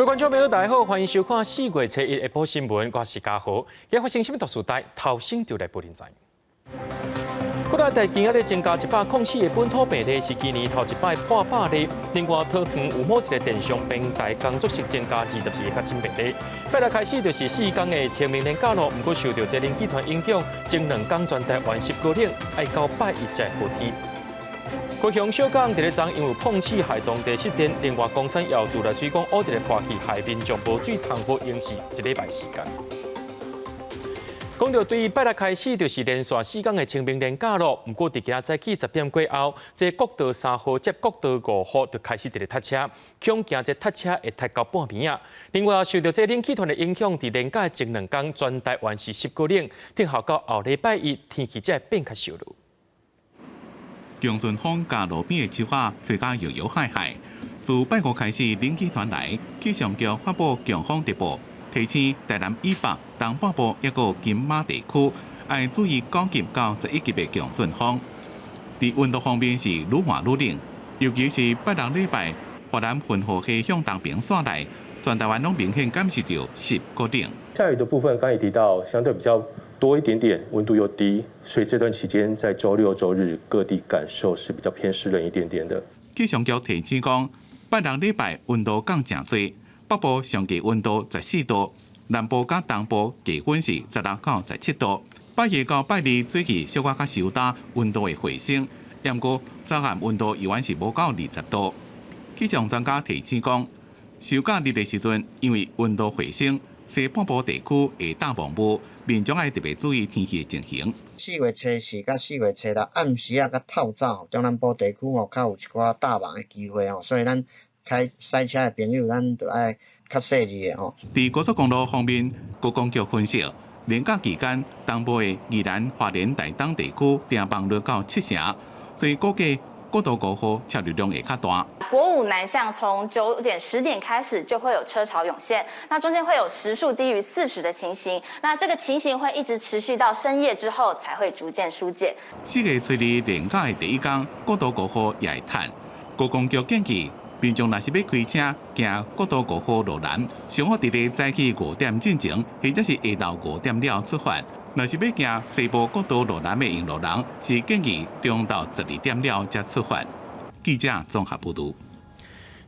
观众朋友，大家好，欢迎收看4月7日下晡新闻，我是嘉豪。今发生什么大事代？头先就来报您知。国内台今仔日增加104个本土病例，是今年头一摆破100例。另外，桃园有某一个电商平台工作室增加22个确诊病例。拜六开始就是4天的清明连假咯，不过受到这零集团影响，前2天全台完10个人，要到拜一才复天。高雄小港第二站因为碰气害动地失电，另外公山要自来水管乌一个破气，害民众无水通喝，用时1礼拜时间。讲到对于拜六开始就是连续4天的清明连假咯，不过伫今仔早起10点过后，这国道3号接国道5号就开始伫咧塞车，恐惊这塞车会塞到半暝啊。另外受到这冷气团的影响，伫连假的前2天全台湾是10个冷，听候到后礼拜一天气才会变较烧热。江俊峰甲路边的树仔吹甲摇摇摆摆。自拜五开始，冷气团来，气象局发布强风特报，提醒台南以北、东北部抑个金马地区，要注意9级到11级的强阵风。伫温度方面是愈换愈冷，尤其是拜六礼拜，华南云和气向东边线来，全台湾拢明显感受到10个冷。下雨的部分，刚才也提到，相对比较多一点点，温度又低，所以这段期间在周六、周日各地感受是比较偏湿冷一点点的。气象局提醒讲，拜六礼拜温度降真多，北部上低温度14度，南部甲东部低温是16到17度。拜一到拜二最气小可较收大，温度会回升，不过早晚温度依然是无到20度。气象专家提醒讲，收假日的时阵，因为温度回升，西半部地区会大蒙雾，民众要特别注意天气的情形。4月14甲4月16暗时啊，甲透早，中南部地区较有一寡大雾的机会所以咱开赛车的朋友，咱就爱较细致的伫高速公路方面，高公局分析，连假期间，东部的宜兰、花莲、台东地区订房率到7成，所以估计国道5号车流量会较大。国五南向从9点、10点开始就会有车潮涌现，那中间会有时速低于40的情形，那这个情形会一直持续到深夜之后才会逐渐疏解。4月7日连假的第一天，国道5号也会瘫。高公局建议，民众若是要开车行国道5号路南，上好伫咧早起5点进前，或者是下昼5点了出发。若是要行西部国道路南的用路人，是建议中昼12点了才出发。记者综合报道。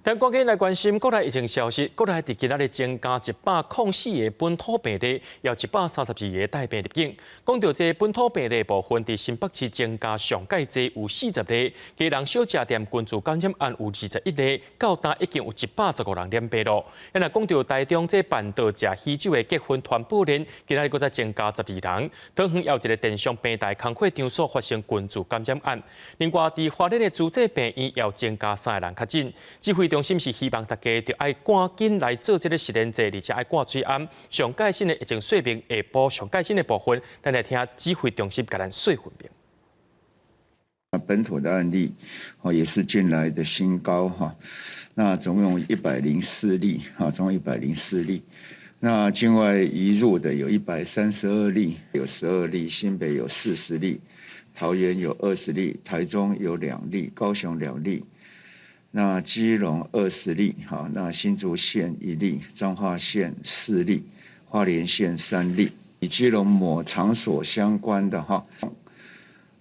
但赶紧来关心国内疫情消息。国内伫今仔日增加104个本土病例，有132个带病入境。讲到这本土病例部分，伫新北市增加上介济有40例，家人小食店群组感染案有21例，到今已经有115人染病咯。若讲到台中这办桌食喜酒的结婚团补人，今仔日再增加12人。桃园有一个电商平台工会场所发生群组感染案。另外，伫花莲的主治病院要增加3个人确诊。指挥中心是希望大家就爱赶紧来做这个实验者，而且爱挂水暗。上盖新的疫情说明下晡上盖新的部分，咱来听指挥中心给咱说分明。本土的案例也是近来的新高那总共104例总共104例。那境外移入的有132例，有12例，新北有40例，桃园有20例，台中有2例，高雄2例。那基隆20例，那新竹县1例，彰化县4例，花莲县3例，与基隆某场所相关的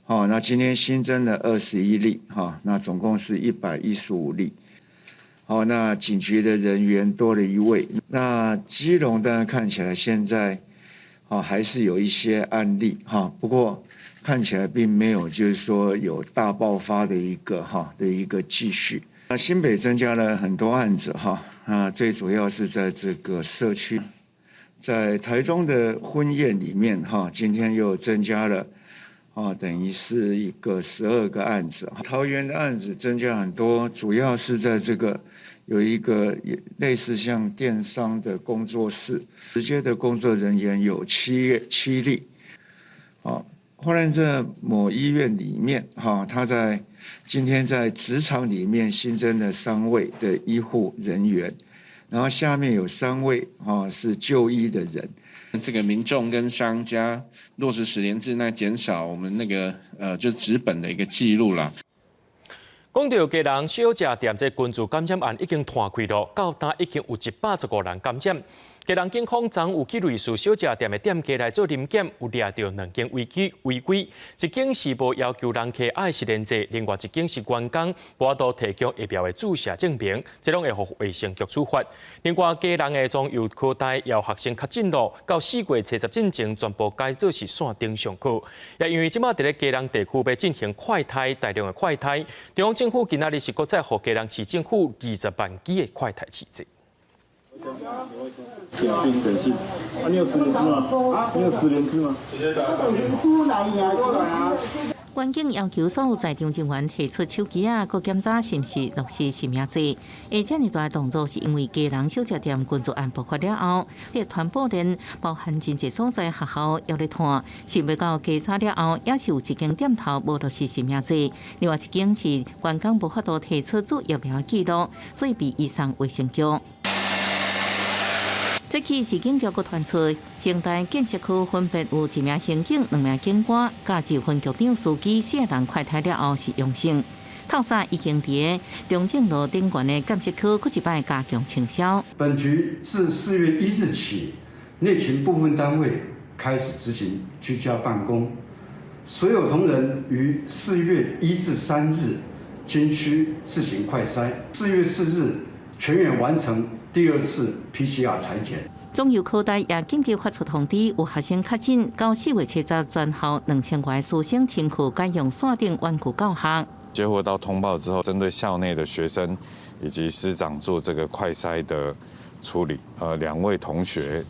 那今天新增的21例，那总共是115例。那警局的人员多了1位。那基隆当然看起来现在还是有一些案例不过看起来并没有就是说有大爆发的一个继续。那新北增加了很多案子那最主要是在这个社区，在台中的婚宴里面今天又增加了等于是一个12个案子。桃园的案子增加很多，主要是在这个有一个类似像电商的工作室，直接的工作人员有7例。后来这某医院里面他在今天在职场里面新增了3位的医护人员，然后下面有3位是就医的人。这个民众跟商家落实10连制，那减少我们那个就纸本的一个记录啦。讲到家人小食店这群聚感染案已经传开了，到今已经有115人感染。家人警方昨有去类似小食店的店家来做临检，有抓到2件违规，一件是无要求人客爱食连制，另外一件是员工无多提供疫苗的注射证明，这拢会互卫生局处罚。另外，家人的从由科大要学生确诊了，到4月初10进前全部改做是线顶上课。也因为即马伫咧家人地区要进行快筛，大量的快筛，中央政府今仔日是搁再互家人市政府20万剂的快筛试剂。简讯等信啊，你有10连制吗？你有10连制吗？环境要求所有在场人员提出手机佮检查是毋是落实实名制。而这么大动作是因为家人小食店群聚案爆发了后，这传播链包含真济所在学校要咧看，是要到稽查了后，也是有一间店头无落实实名制，另外一间是员工无法度提出做疫苗记录，所以被移送卫生局。这起事件局团出，恒大建设区分别有1名刑警、2名警官，加1分局长司机4人快筛了后是阳性。透早已经伫中正路顶悬的监视区，佫一摆加强清消。本局自4月1日起，内勤部分单位开始执行居家办公，所有同仁于4月1至3日均需自行快筛，4月4日全员完成第2次 PCR 采检。中油科大也紧急发出通知，有学生确诊，到4月初10全校2000多师生停课，改用线顶远距教学。接获到通报之后，针对校内的学生以及师长做这个快筛的处理。2位同学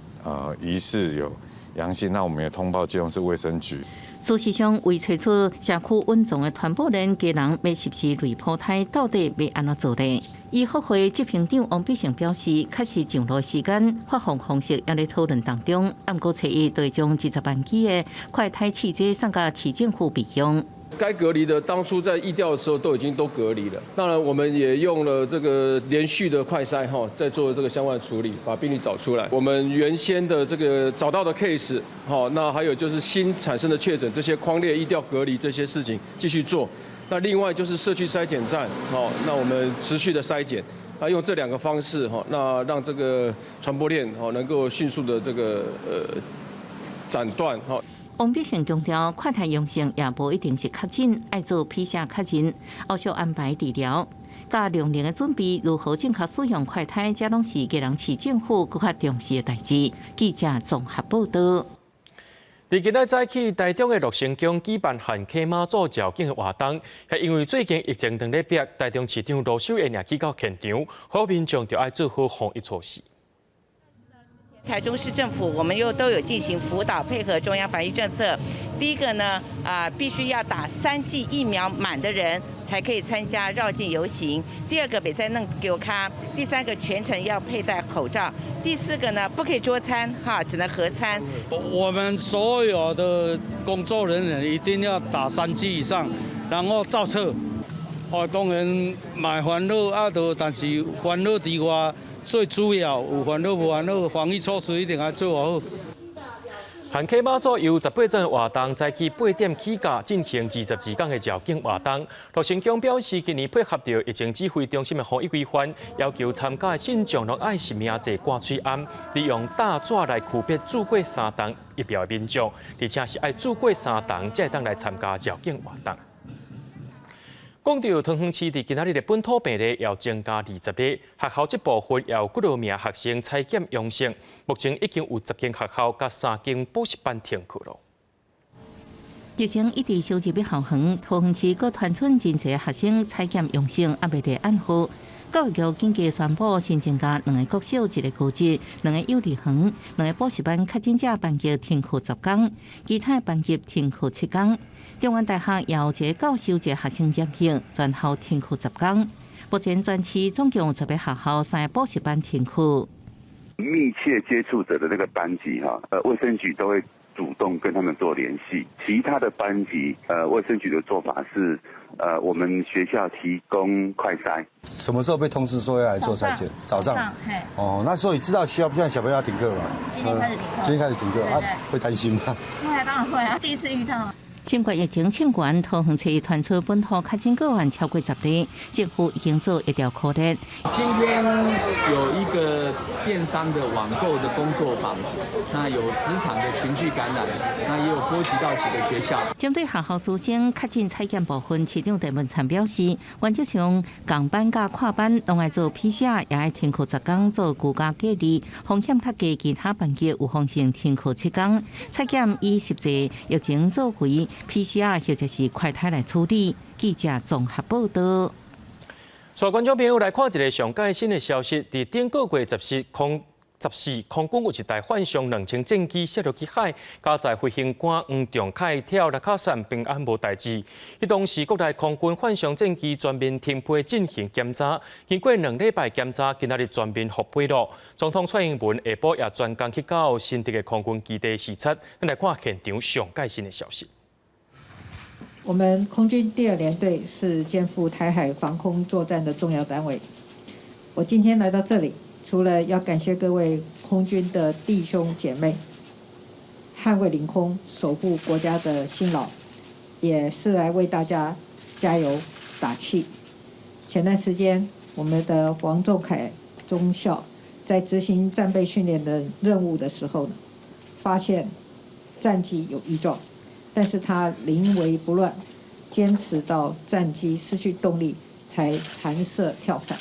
疑似有阳性，那我们也通报基隆市卫生局。事实上，为找出社区稳重的传播链，家人要是不是类胞胎，到底要安怎做呢？医学会执行长王必成表示，确实上路时间、发放方式也在讨论当中。不过，初一会将20万剂的快筛试剂送到市政府备用。该隔离的当初在疫调的时候都已经隔离了，当然我们也用了这个连续的快筛在做这个相关的处理，把病例找出来。我们原先的这个找到的 case， 那还有就是新产生的确诊，这些匡列疫调隔离这些事情继续做。那另外就是社区筛检站，那我们持续的筛检，那用这2个方式，那让这个传播链能够迅速的这个斩断。王必成强调，快筛阳性也无一定是确诊，要做PCR确诊，后续安排治疗。加量能的准备，如何正确使用快筛，这拢是家人市政府更较重视的代志。记者综合报道。伫今仔早起，台中的乐成宫举办汉溪妈祖绕境的活动，也因为最近疫情2礼拜，台中市长罗秀燕也去到现场，呼吁民众就要做好防疫措施。台中市政府，我们又都有进行辅导，配合中央防疫政策。第一个呢，必须要打3剂疫苗满的人才可以参加绕境游行。第2个，比赛弄给我看。第3个，全程要佩戴口罩。第4个呢，不可以桌餐，只能合餐。我们所有的工作人员一定要打3剂以上，然后照册。当然买欢乐但是欢乐之外。最主要有烦恼无烦恼，防疫措施一定要做好。汉溪妈祖由18站的活动，早起8点起驾进行22天的绕境活动。罗成宫表示，今年配合到疫情指挥中心的防疫规范，要求参加的信众拢爱实名制挂嘴暗，利用大纸来区别住过3档疫苗的民众，而且是爱住过3档才会当来参加绕境活动。讲到桃园市伫今仔日的本土病例要增加20例，学校这部分也有几多名学生采检阳性，目前已经有10间学校甲3间补习班停课了。疫情一直烧入要校园，桃园市阁传出真侪学生采检阳性，也未得按好。教育局紧急宣布，新增加2个国小、1个高职、2个幼儿园、2个补习班确诊者班级停课10天，其他班级停课7天。中原大学也有1个教授、1个学生染疫，全校停课10天。目前全市总共有10个学校、3个补习班停课。密切接触者的这个班级卫生局都会主动跟他们做联系。其他的班级，卫生局的做法是，我们学校提供快筛。什么时候被通知说要来做筛检？早上。那所以知道需要现在小朋友要停课吗？今天开始停课。今天开始停课会担心吗？会，当然会啊，第一次遇到。新冠疫情清关，桃园市传出本土确诊个案超过10例，政府已经做一条可列。今天有一个电商的网购的工作坊，那有职场的群聚感染，那也有波及到几个学校。针对学校师生确诊采检部分，市长陈文灿表示，原则上共班甲跨班拢爱做 PCR， 也爱停课10天做居家隔离，风险较低。其他班级有风险停课7天，采检以实际疫情做回。PCR 或者是快筛来处理。记者综合报道。所观众朋友来看一个上最新的消息，伫顶个月14空军有一台反向2000战机驶入去海，加载飞行官黄仲凯跳落卡伞平安无代志。迄当时国内空军反向战机全面停飞进行检查，经过2礼拜检查，今仔日全面复飞了。总统蔡英文下晡也专工去到新竹的空军基地视察，咱来看现场上最新的消息。我们空军第2联队是肩负台海防空作战的重要单位。我今天来到这里，除了要感谢各位空军的弟兄姐妹，捍卫领空、守护国家的辛劳，也是来为大家加油打气。前段时间，我们的黄仲凯中校在执行战备训练的任务的时候呢，发现战机有异状。但是他临危不乱，坚持到战机失去动力才弹射跳伞，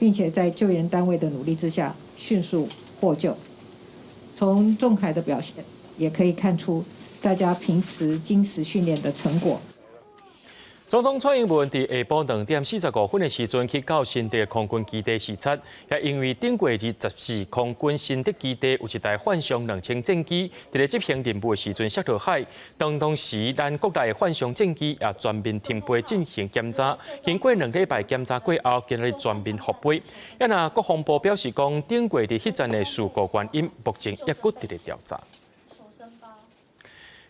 并且在救援单位的努力之下迅速获救。从仲凯的表现也可以看出大家平时精实训练的成果。总统蔡英文伫下晡2点45分的时阵去到新竹空军基地视察，也因为顶个月14空军新竹基地有一台反向2000战机伫咧执行任务的时阵驶入海，当时咱国内的反向战机也全面停飞进行检查，经过2礼拜检查过后，今日全面复飞。也那国防部表示讲，顶个月迄阵的事故原因，目前也搁伫咧调查。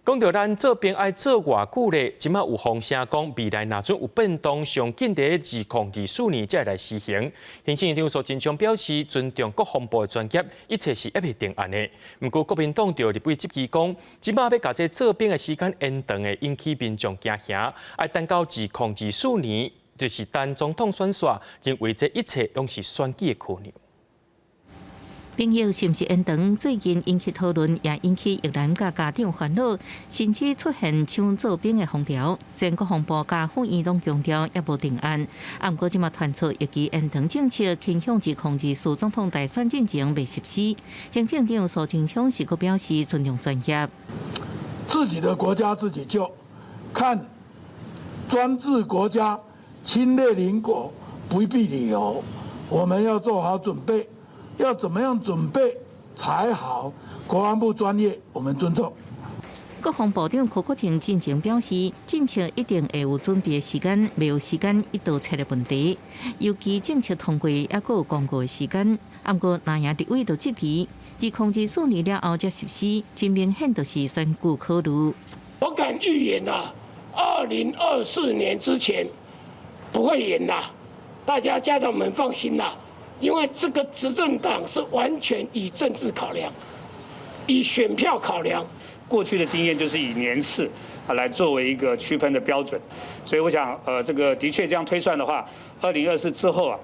讲到咱这边爱做偌久咧，即马有风声讲未来若准有变动，上紧伫2024年才来实行。行政院长苏贞昌表示，尊重国防部的专业，一切是还未定案的。不过国民党就立委质疑讲，即马要甲这做兵的时间延长的，引起民众惊吓，爱等到2024年，就是等总统选选，认为这一切拢是选举的可能。朋友是毋是延长？最近引起讨论，也引起越南甲家长烦恼，甚至出现抢做兵的风潮。虽然国防部甲副院拢强调也无定案，不过即马传出预期延长政策倾向2024总统大选进前未实施。行政长苏贞昌是个表示尊重专业，自己的国家自己救，看专制国家侵略邻国不必理由，我们要做好准备。要怎么样准备才好？国安部专业，我们尊重。国防部长柯国清进前表示，政策一定会有准备的时间，没有时间一刀切的问题。尤其政策通过也有公告的时间。不过，那样立委就质疑，2024年了后才实施，真明显就是选举考虑。我敢预言呐，2024年之前不会演啦，大家家长们放心啦。因为这个执政党是完全以政治考量，以选票考量。过去的经验就是以年次来作为一个区分的标准，所以我想这个的确这样推算的话，2024之后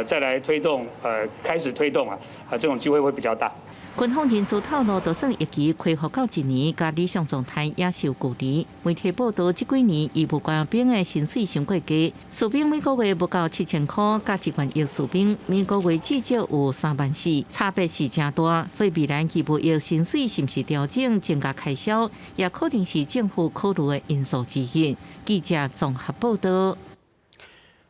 再来推动开始推动这种机会会比较大。军方人士透露，就算疫情恢复到1年，甲理想状态也受距离。媒体报道，这几年义务官兵的薪水伤过低，士兵每个月不到7000块，加1万役士兵每个月至少有3万4，差别是真大。所以未来义务役薪水是不是调整增加开销，也可能是政府考虑的因素之一。记者综合报道。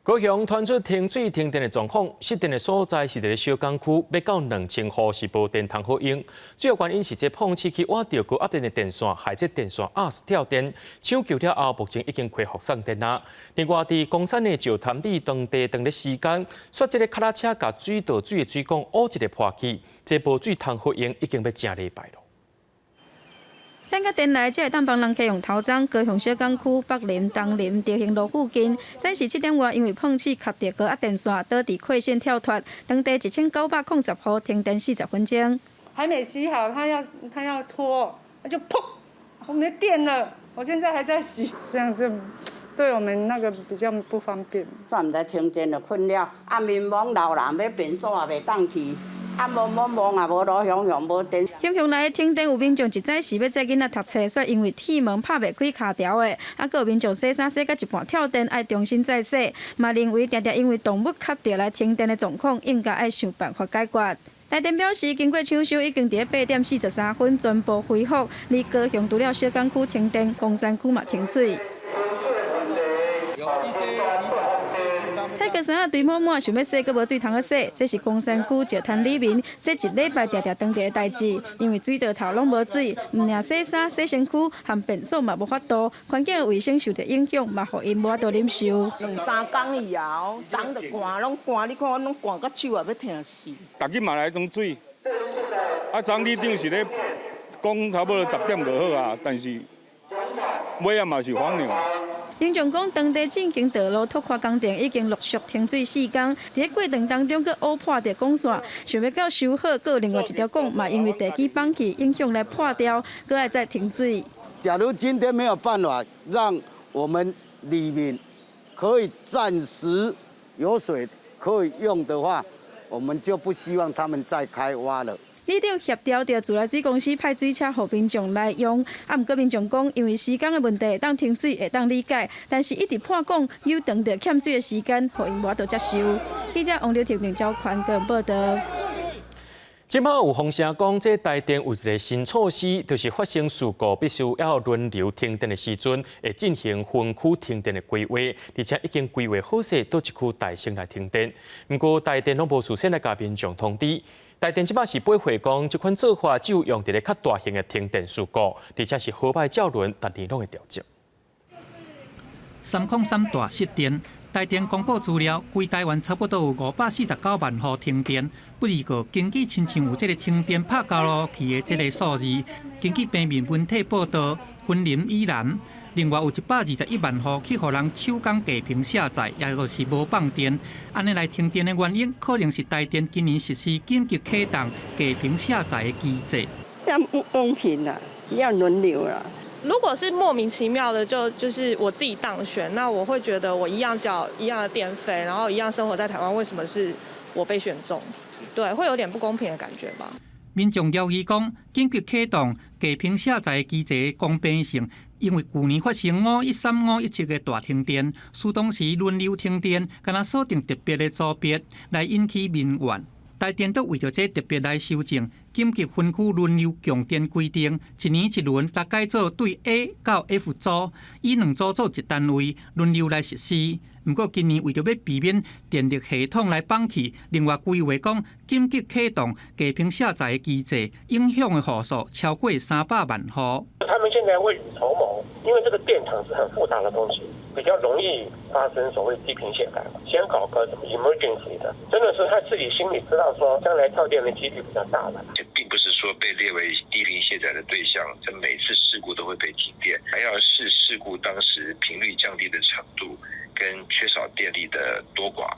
高雄传出停水停电的状况，失电的所在是在小港区，要到2000户是无电通好用。主要原因是这碰瓷器挖掉高压电的电线，害这电线跳电。抢救了后，目前已经恢复送电啦。另外，伫公山的石潭里当地等的时间，说这个脚踏车甲水道水的水管乌一个破去，这无水通好用已经要正礼拜了。咱甲电来，才会当帮人家用头章。高雄小港区北林、东林潮兴路附近，暂时7点外因为碰瓷卡着高压电线，导致亏线跳脱，当地1990户停电40分钟。还没洗好，他要拖，就砰，我没电了。我现在还在洗，这样子对我们那个比较不方便。煞唔知停电就困了，啊面忙老人要便所也袂当去。 啊，忙也无路向向无电。乡乡内停电，有民众一早是要载囡仔读册，所以因为铁门拍袂开卡条的，啊，佮有民众洗衫洗到一半跳电，爱重新再洗。嘛认为常常因为动物卡着来停电的状况，应该爱想办法解决。台电表示，经过抢修，已经伫8点43分全部恢复。而高雄除了小港区停电，公山区嘛停水。 太个衫啊，堆满满，想要洗，佮无水通去洗，这是公山区石滩里面洗一礼拜常常当地的代志。因为水道头拢无水，唔领洗衫、洗身躯和便所嘛无法度，环境卫生受到影响，嘛互因无法度忍受。2、3工以后，长就寒，拢寒，你看拢寒到手也要疼死。逐日嘛来装水，啊，昨日长是咧讲差不多10点就好啊，但是尾啊嘛是荒凉。 民众讲，当地进行道路拓宽工程已经陆续停水4天，伫过程当中，佮误破着管线，想要到修好，佮有另外一条管嘛，因为地基放弃影响来破掉，佮爱再停水。假如今天没有办法让我们里面可以暂时有水可以用的话，我们就不希望他们再开挖了。 里长协调着自来水公司派水车，互民众来用。啊，毋过民众讲，因为时间的问题，当停水会当理解，但是一直破管又长着欠水的时间，互因无法度接受。记者王刘婷、林昭宽个人报道。即摆有风声讲，这台电有一个新措施，就是发生事故必须要轮流停电的时阵，会进行分区停电的规划，而且已经规划好势，倒一区大型来停电。不过台电拢无事先来甲民众通知。 台电即摆是驳回讲，这款做法只有用伫咧较大型的停电事故，而且是好歹照轮逐年拢会调整。303大失电，台电公布资料，规台湾差不多有549万户停电。不过，根据亲像有这个停电拍到路去的这个数字，根据平面媒体报道，分林以南。 另外有121万户去互人手工架屏下载，也就是无放电。安尼来停电的原因，可能是台电今年实施紧急启动架屏下载的机制。要公平啦，要轮流啦。如果是莫名其妙的，就是我自己当选，那我会觉得我一样缴一样的电费，然后一样生活在台湾，为什么是我被选中？对，会有点不公平的感觉吧。民众要求讲，紧急启动架屏下载机制的公平性。 因为去年发生513、517的大停电，适当时轮流停电，敢若锁定特别的组别来引起民怨。台电都为着这特别来修正紧急分区轮流供电规定，一年一轮，大概做对 A 到 F 组，以2组做一单位轮流来实施。不过今年为着要避免电力系统来放弃，另外规划讲紧急启动架屏下载的机制，影响的户数超过300万户。他们现在未雨绸缪，因为这个电厂是很复杂的东西，比较容易发生所谓地平线感染。先搞个什么 emergency 的，真的是他自己心里知道说将来跳电的几率比较大了。这并不是说被列为低频卸载的对象，这每次事故都会被停电，还要视事故当时频率降低的程度跟缺少电力的多寡。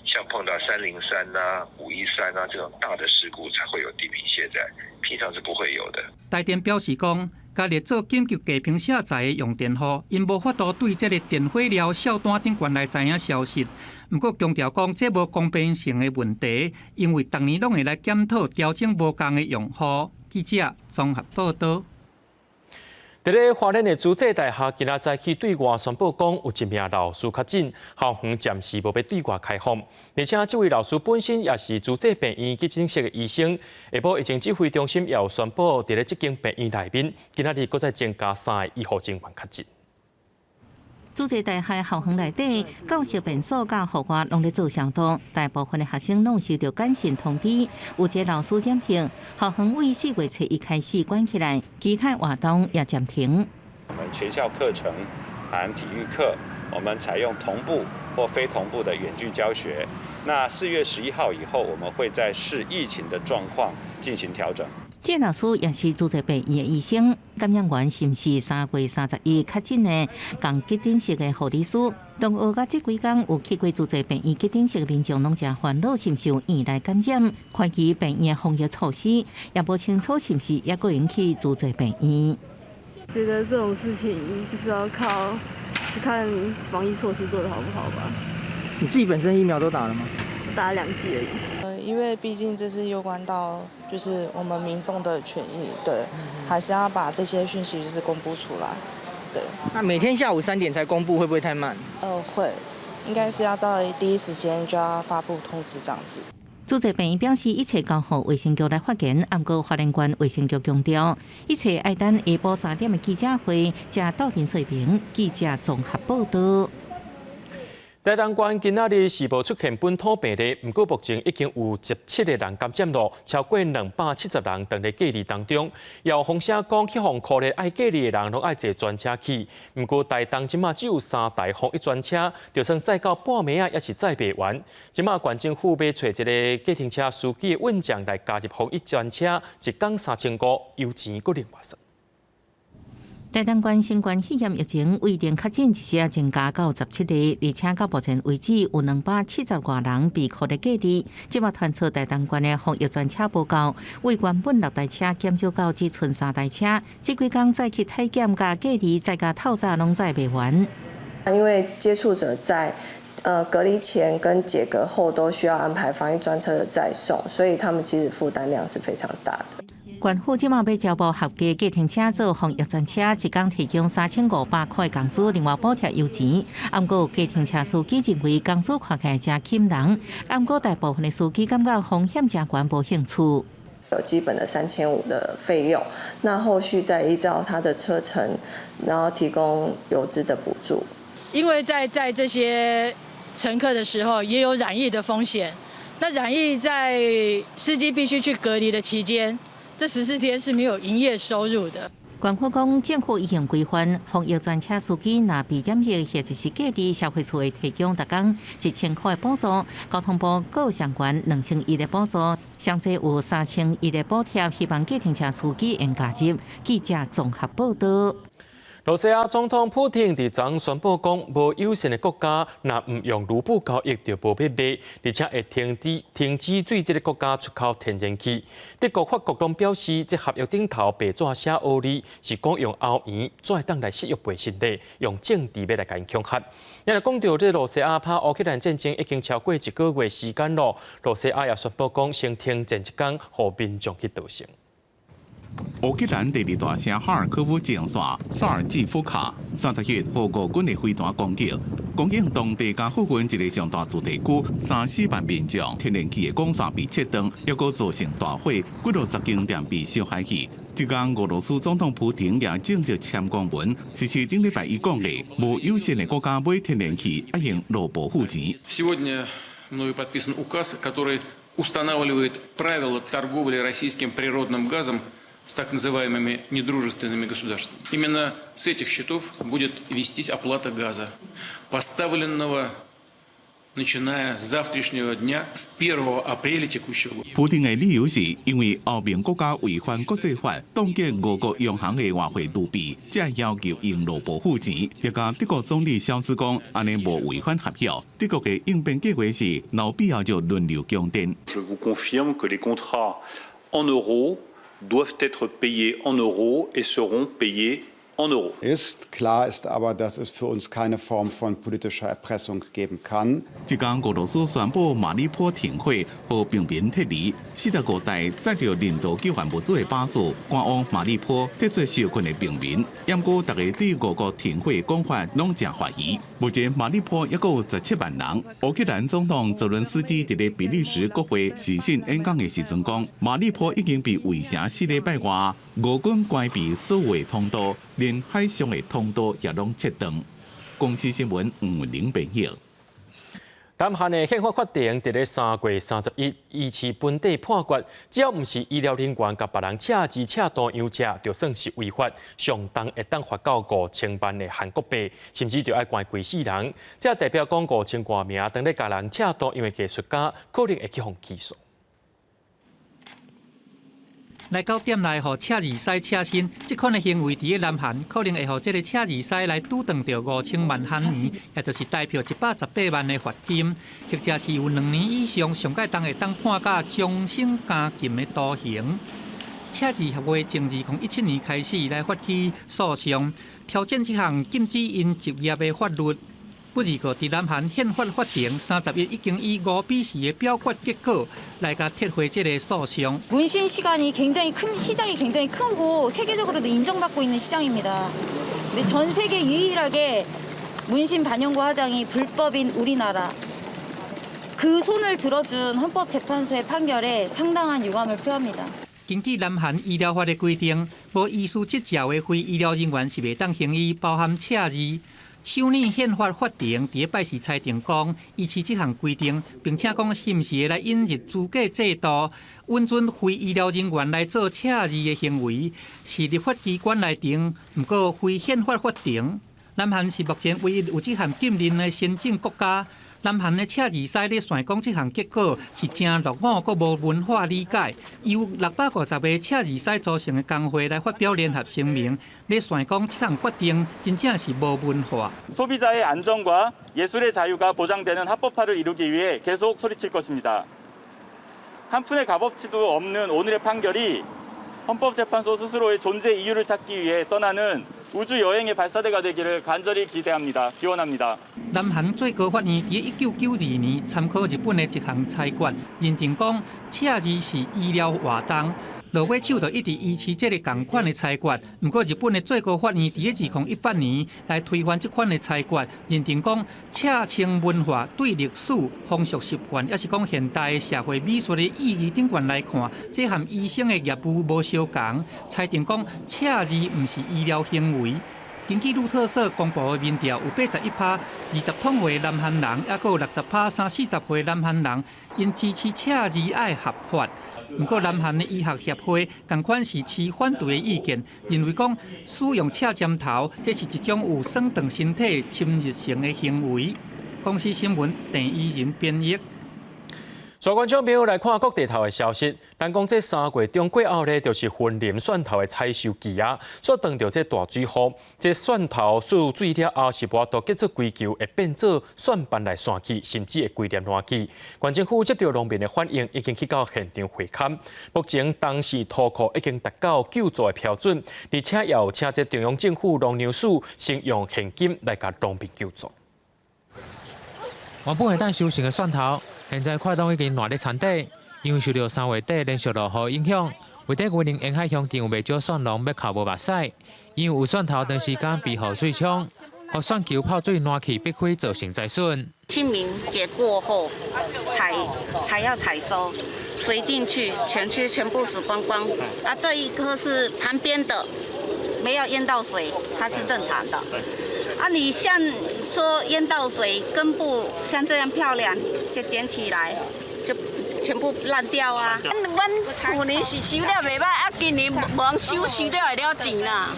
像碰到303啊、513啊这种大的事故才会有低频卸载，平常是不会有的。台电表示讲，家己做紧急架屏下载的用电户，因无法度对这个电火了哨单顶悬来知影消息。不过强调讲，这无公平性的问题，因为逐年拢会来检讨调整无同的用户。记者综合报道。伫咧花莲的主济大厦，今仔早起对外宣布讲，有一名老师确诊，校园暂时无要对外开放。而且，这位老师本身也是主济病院急诊室的医生。下晡疫情指挥中心也有宣布，伫咧这间病院内面，今仔日搁再增加3个医护人员确诊。主济大厦校园内底，教室便所甲户外拢咧做消毒，大部分的学生拢收到简讯通知，有一个老师染病，校园为4月初1开始关起来，其他活动也暂停。我们全校课程含体育课，我们采用同步或非同步的远距教学。那4月11号以后，我们会在视疫情的状况进行调整。这老师也是主治病院的医生，感染源是毋是3月31确诊的共急诊室的护理师？同学甲这几天有去过主治病院急诊室的民众，拢真烦恼，是毋是有院内感染？怀疑病院的防疫措施也无清楚，是毋是也搁引起主治病院？觉得这种事情就是要靠去看防疫措施做得好不好吧。你自己本身疫苗都打了吗？打了2剂而已。因为毕竟这是攸关到就是我们民众的权益，对，还是要把这些讯息就是公布出来，对。那每天下午3点才公布，会不会太慢？会，应该是要在第一时间就要发布通知这样子。主治病院表示，一切交予卫生局来发言。不过，发言官卫生局强调，一切要等下晡3点的记者会才斗阵说明。记者综合报道。台东县今仔日是无出现本土病例，不过目前已经有17个人感染了，超过270人等在隔离当中。有风声讲，去防酷热爱隔离的人拢爱坐专车去。不过台东即马只有3台防疫专车，就算载到半暝啊，也是载袂完。即马县政府要找一个计程车司机的稳将来加入防疫专车，一天3500，油钱搁另外算。台东县新冠肺炎疫情未定确诊一下增加到17例，而且到目前为止有270多人被酷热隔离。即马传出台东县的防疫专车报告，为原本6台车减少到只剩3台车，这几天再去体检加隔离再加透早拢载袂完。因为接触者在隔离前跟解隔后都需要安排防疫专车的载送，所以他们其实负担量是非常大的。县府即马要招募合格计程车做防疫专车，一天提供3500块工资，另外补贴油钱。不过计程车司机认为工资看起来真吸人，不过大部分的司机感觉风险真悬，无兴趣。有基本的3500的费用，那后续再依照他的车程，然后提供油资的补助。因为在这些乘客的时候，也有染疫的风险。那染疫在司机必须去隔离的期间，这14天是没有营业收入的。县府讲，政府已经规范，防疫专车司机若被染疫或者是隔离，消费处会提供每天1000块的补助，交通部各有相关2100的补助，上侪有3100的补贴，希望计程车司机能加入。记者综合报道。罗西亚总统普京伫昨宣布讲，无友善的国家若唔用卢布交易，就无必卖，而且会停止对这个国家出口天然气。德国、法国拢表示，这合约顶头白纸写黑字，是讲用欧元再当来使用背信的，用政治要来甲因恐吓。因为讲到这罗西亚拍乌克兰战争已经超过1个月时间咯，罗西亚也宣布讲先停战1天，互民众去逃生。乌克兰第2大城哈尔科夫前线萨尔季夫卡30日被俄军的飞弹攻击，攻击当地加附近一个上大住地区3-4万民众天然气的管线被切断，还佫造成大火，几60间店被烧害去。即天，俄罗斯总统普京也正式签公文，实施顶礼拜伊讲的，无友善的国家买天然气要用劳保付钱。Сегодня мною подписан указ, который устанавливает правила торговли российским природным газом с так называемыми недружественными государствами. Именно с этих счетов будет вестись оплата газа, поставленного начиная с завтрашнего дня, с 1 апреля текущего года. 普京的理由是因为欧盟国家违反国际法，冻结俄国央行的外汇卢比，才要求用劳保付钱。也甲德国总理肖兹讲，安尼无违反合约。德国的应变计划是，有必要就轮流供电。Je vous confirme que les contrats en euros doivent être payés en euros et seront payés en euros. Klar ist aber, dass es für uns keine Form von politischer Erpressung geben kann. 即天，俄罗斯宣布马里坡停火，和平民撤离。45台载着人道救援物资的巴士赶往马里坡，撤出受困的平民。不过，大家对俄国停火讲法拢真怀疑。目前马里坡还有17万人。乌克兰总统泽伦斯基伫咧比利时国会视讯演讲的时阵讲，马里坡已经被围城4礼拜外，俄军关闭所有的通道，连海上的通道也拢切断。公司新闻吴玲报道。南韩的宪法决定伫咧3月31依次本地判决，只要唔是医疗人员甲别人恰字恰当养者，就算是违法，上重会当罚到5000万的韩国币，甚至就要关规4人。这代表讲5000多名当咧甲人恰当养的艺术家，可能会去互起诉。来到店内，互赤字师赤身，这款的行为，伫咧南韩可能会互这个赤字师来拄断到5000万韩元，也就是代表118万的罚金，或者是有2年以上，上届当会当判甲终身监禁的徒刑。赤字协会从2017年开始来发起诉讼，挑战这项禁止因执业的法律。不二个伫南韩宪法法庭30日已经以5-4的表决结果来甲撤回这个诉讼。 문신 시장이 굉장히 크고 세계적으로도 인정받고 있는 시장입니다. 근데 전 세계 유일하게 문신 반영구 화장이 불법인 우리나라. 그 손을 들어준 헌법재판소의 판결에 상당한 유감을 표합니다. 根据南韩医疗法的规定，无医师执照的非医疗人员是袂当行医，包含赤字。 修拟宪法法庭伫拜四裁定讲，依持这项规定，并且讲是毋是会来引入资格制度，允准非医疗人员来做赤字的行为，是立法机关来定，毋过非宪法法庭。南韩是目前唯一有这项禁令的先进国家。 南韩的赤字师咧算讲，这项结果是真落伍，阁无文化理解。由650个赤字师组成的工会来发表联合声明，咧算讲这项决定真正是无文化。 소비자의 안전과 예술의 자유가 보장되는 합법화를 이루기 위해 계속 소리칠 것입니다. 한 푼의 값어치도 없는 오늘의 판결이 헌법재판소 스스로의 존재 이유를 찾기 위해 떠나는 우주 여행의 발사대가 되기를 간절히 기대합니다. 기원합니다. 南韩最高法院伫1992年参考日本的一项裁决，认定讲赤字是医疗活动。罗尾手就一直依持这个同款的裁决，不过日本的最高法院伫2018年来推翻这款的裁决，认定讲赤青文化对历史、风俗习惯，也是讲现代的社会美术的意义顶悬来看，这和医生的业务无相同，裁定讲赤字毋是医疗行为。 根据路透社公布的民调，有81%、20通岁南韩人，也有60%、30-40岁南韩人，因支持赤字爱合法。不过，南韩的医学协会同款是持反对的意见，认为讲使用赤针头，这是一种有损长身体侵入性的行为。公司新闻郑依仁编译。 全观众朋友来看各地头的消息，咱讲这3月中过后呢，就是婚林蒜头的采收期啊。所当着这大水雨，这蒜头入水了后是无都结出规球，会变做蒜瓣来散去，甚至会规粒烂去。县政府接到农民的反映，已经去到现场会勘。目前当时土库已经达到救助的标准，而且也有请这中央政府农粮署先用现金来甲农民救助。原本会当收成的蒜头。 现在快冬已经烂在田底，因为受到3月底连续落雨影响，为底云林沿海乡镇有袂少蒜农要靠无目屎，因为有蒜头长时间被雨水冲，互蒜球泡水烂去必开，造成灾损。清明节过后才要采收，水进去，全区全部死光光。啊，这一颗是旁边的，没有淹到水，它是正常的。 啊，你像说淹到水，根部像这样漂亮，就捡起来，就全部烂掉啊。阮去年是收了袂歹，啊，今年忙收了会了钱啦。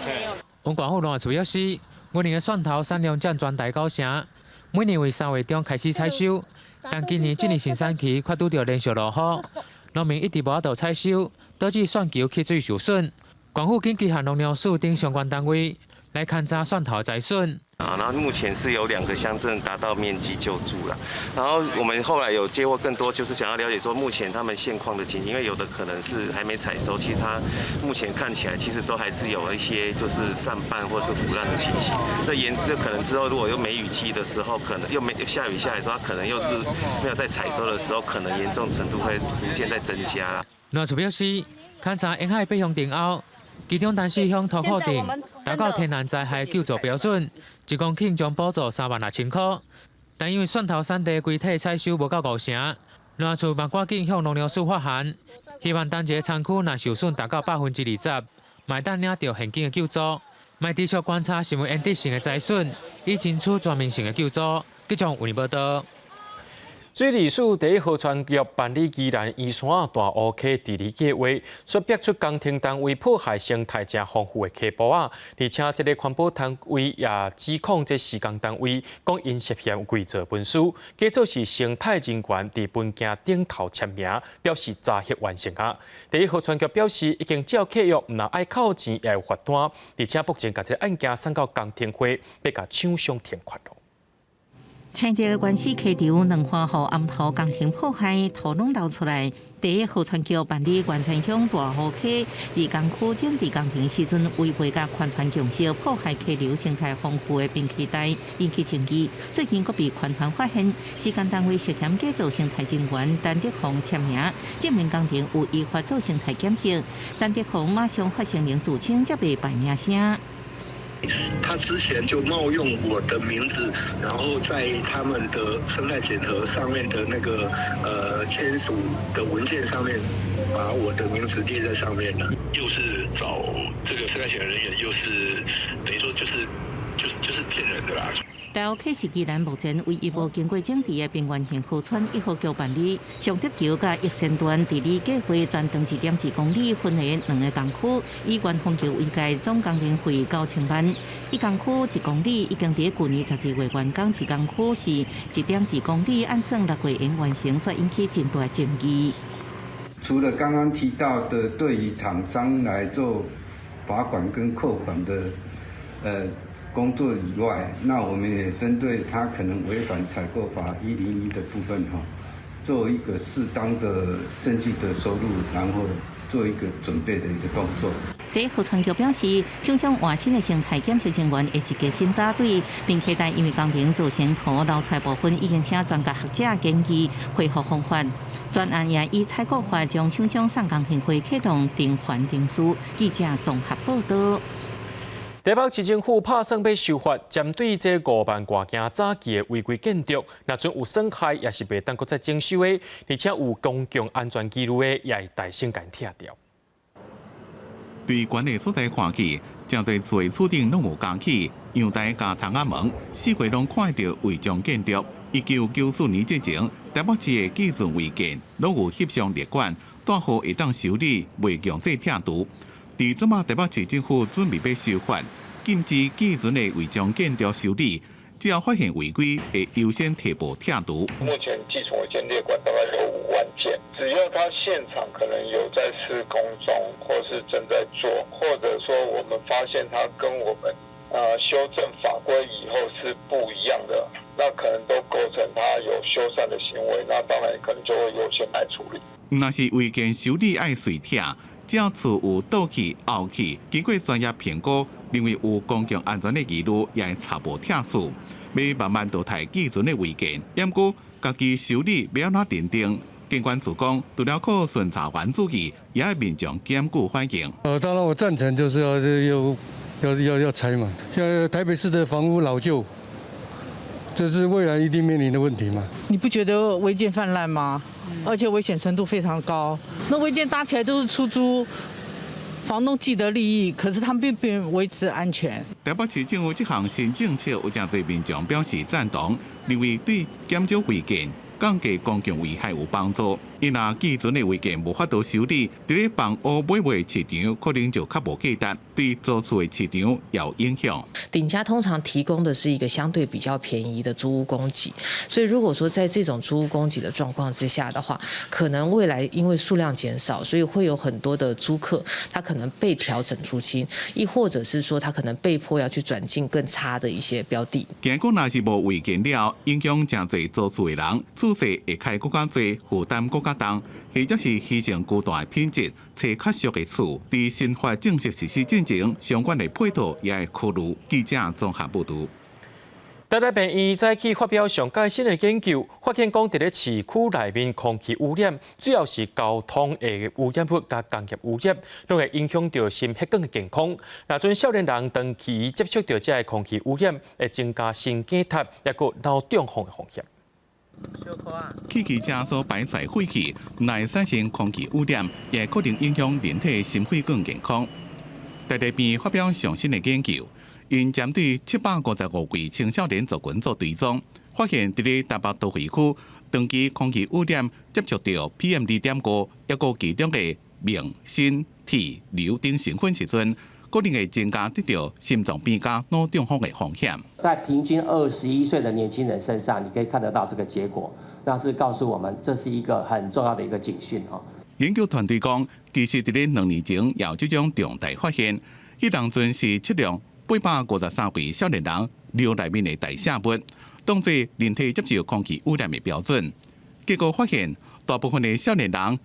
温管府农业处表示，今年的蒜头产量占全台9成，每年为3月中开始采收，但今年这年生产期却拄到连续落雨，农民一直无法度采收，导致蒜球吸水受损。管府紧急和农粮署等相关单位来勘察蒜头灾损。 然后目前是有2个乡镇达到面积救助了，然后我们后来有接获更多，就是想要了解说目前他们现况的情形，因为有的可能是还没采收，其实它目前看起来其实都还是有一些就是散瓣或是腐烂的情形。这可能之后如果又梅雨季的时候，可能又没下雨下来之后，可能又是没有在采收的时候，可能严重程度会逐渐在增加啦。农业处表示，勘察沿海北乡镇后。 其中淡水乡土库镇达到天然灾害救助标准，1公顷将补助36000块，但因为蒜头产地规体采收无到5成，农业处嘛赶紧向农粮署发函，希望单一个产区若受损达到20%，卖当领到现金的救助，卖持续观察是否因地性的灾损，以争取全面性的救助。记者为你报道。 水利署第1号船局办理宜兰宜山大乌溪治理计划，说逼出工程单位破坏生态真丰富的溪坡啊，而且这个环保单位也指控这施工单位讲因涉嫌伪造文书，假做是生态人员伫文件顶头签名，表示早核完成啊。第1号船局表示已经照契约，唔若爱扣钱也有罚单，而且目前把这案件送到工程会，要甲厂商填款咯。青潮原始溪流两花河暗头工程破坏，土拢流出来。第一河川桥办理完全乡大河溪二工区整治工程时阵，违背甲环团强势破坏溪流生态丰富的滨溪带，引起争议。最近阁被环团发现，施工单位涉嫌假造生态景员陈德宏签名，证明工程有依法做生态检核。陈德宏马上发声明自称，才被摆名声。他之前就冒用我的名字，然后在他们的生态检核上面的那个签署的文件上面，把我的名字列在上面了。又是找这个生态检核人员，又是等于说就是骗人的啦。大澳溪是宜兰目前唯一无经过整治的边缘型河川1号桥办理，上德桥甲益善段地理计划全长1.2公里，分为2个工区，以元丰桥为界，总工程费9,000万。一工区1公里已经伫去年12月完工，一工区是1.2公里，按算6月应完成，所以引起真大争议。除了刚刚提到的对于厂商来做罚款跟扣款的工作以外，那我们也针对他可能违反采购法101的部分做一个适当的证据的收入，然后做一个准备的一个动作。第一河川桥表示，厂商换新的生态检核人员会一个新扎队，并期待因为工程造成土流出部分，已经请专家学者建议恢复方法。专案也以采购法将厂商送工程费启动定还定数。记者综合报道。台北市政府拍算要修法，针对这5万外件早期的违规建筑，若准有损害，也是袂当搁再征收的，而且有公共安全记录的，也会大声甲拆掉。对管理所在看起，真侪厝的厝顶拢有架起阳台加窗仔门，四回拢看到违章建筑。1994年之前，台北市的基准违建拢有翕相列管，大户会当修理，袂强制拆除。伫即马台北市政府准备要修法，禁止基准的违章建筑修理，只要发现违规，会优先提报拆除。目前基准违建列管大概有5万件，只要他现场可能有在施工中，或是正在做，或者说我们发现他跟我们修正法规以后是不一样的，那可能都构成他有修缮的行为，那当然可能就会优先来处理。若是违建修理爱随拆。只要厝有倒去、凹去，经过专业评估，认为有公共安全的疑虑，也会查无拆除，要慢慢淘汰基准的违建。不过，家己修理要安怎认定？监管处讲，除了靠巡查员注意，也要民众检举反映。当然我赞成，就是要拆嘛。现在台北市的房屋老旧，这是未来一定面临的问题嘛。你不觉得违建泛滥吗？而且危险程度非常高。那违建搭起来都是出租，房东既得利益，可是他们并不维持安全。台北市政府这项新政策，有真侪民众表示赞同，认为对减少违建、降低公共危害有帮助。因若基准的违建无法度修理，伫咧房屋买卖市场可能就较无价值，对租厝的市场也有影响。顶家通常提供的是一个相对比较便宜的租屋供给，所以如果说在这种租屋供给的状况之下的话，可能未来因为数量减少，所以会有很多的租客他可能被调整租金，亦或者是说他可能被迫要去转进更差的一些标的。如果若是无违建了，影响真侪租厝的人，厝势会开更加侪，负担更加重，或者是牺牲高大的品质，找较俗的厝。伫新法正式实施进前，相关的配套也会考虑。记者综合报道。台大病院早起发表上届新的研究，发现讲伫咧市区内面空气污染，主要是交通的污染物甲工业污染，拢会影响到心血管的健康。若准少年人长期接触到这个空气污染，会增加心梗塌，也个脑中风的风险。汽机车所排出废气，乃产生空气污染，也可能影响人体心血管健康。台大病院发表上新的研究，因针对755位青少年族群做追踪，发现伫咧台北都会区长期空气污染接触到 PM2.5，抑个其中的锰、锌、铁、硫等成分时阵，可能会增加得到心脏病加脑中风的风险。在平均21岁的年轻人身上，你可以看得到这个结果，那是告诉我们这是一个很重要的一个警讯哈。研究团队讲，其实伫咧2年前也有这种重大发现，迄当阵是测量853位少年人尿内面的代谢物，当作人体接受空气污染的标准。结果发现，大部分的少年人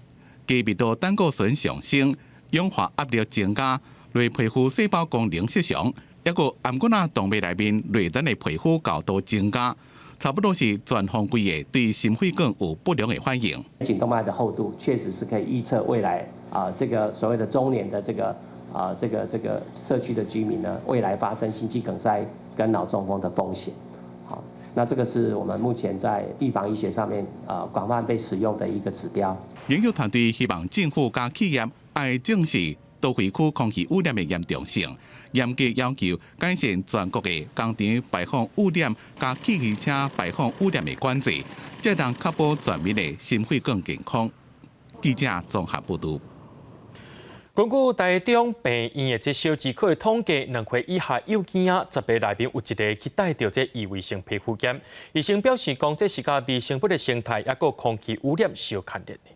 加密度胆固醇上升，氧化压力增加，类皮肤细胞功能失常，抑个颔骨啊动脉内面内层的皮肤高度增加，差不多是全方位的对心血管有不良的反应。颈动脉的厚度确实是可以预测未来这个所谓的中年的这个社区的居民呢，未来发生心肌梗塞跟脑中风的风险。好，那这个是我们目前在预防医学上面广泛被使用的一个指标。研究团队希望政府加企业要正视都会区空气污染的严重性，严格要求改善全国的工厂排放污染加汽车排放污染的管制，才能确保全民的心血管健康。记者综合报道。根据台中病院的这小儿科的统计，2岁以下幼婴仔10个内面有1个去带着这异位性皮肤炎。医生表示，讲这是甲微生物的生态，也个空气污染相牵连的。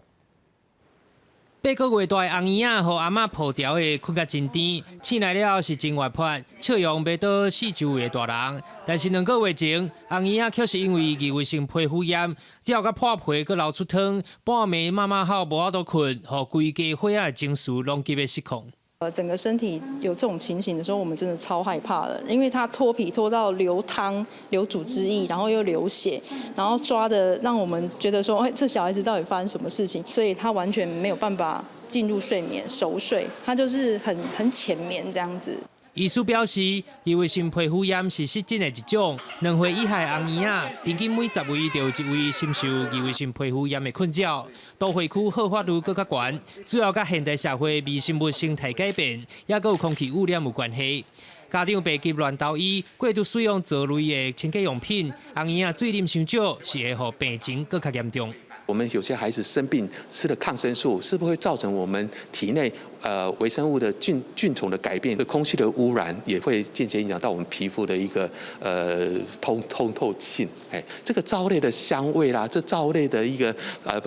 8个月大的红婴仔和阿嬷抱条的困甲真甜，醒来了是真活泼，笑容袂倒四周围的大人。但是2个月前，红婴仔却是因为异位性皮肤炎，只要甲破皮，佮流出汤，半暝妈妈好无法度困，和规家伙仔的情绪拢急要失控。整个身体有这种情形的时候，我们真的超害怕的，因为它脱皮脱到流汤、流组织液，然后又流血，然后抓的让我们觉得说，这小孩子到底发生什么事情？所以他完全没有办法进入睡眠熟睡，他就是很浅眠这样子。医师表示，异位性皮肤炎是湿疹的一种，2岁以下的红婴仔，平均每10位就有1位深受异位性皮肤炎的困扰。都会区好发率更较悬，主要甲现代社会微生物生态改变，也佮有空气污染有关系。家长别急乱投医，过度使用这类的清洁用品，红婴仔水啉伤少，是会互病情更较严重。我们有些孩子生病吃了抗生素，是不是会造成我们体内微生物的菌丛的改变？对空气的污染也会间接影响到我们皮肤的一个通透性。这个皂类的香味啦，这皂类的一个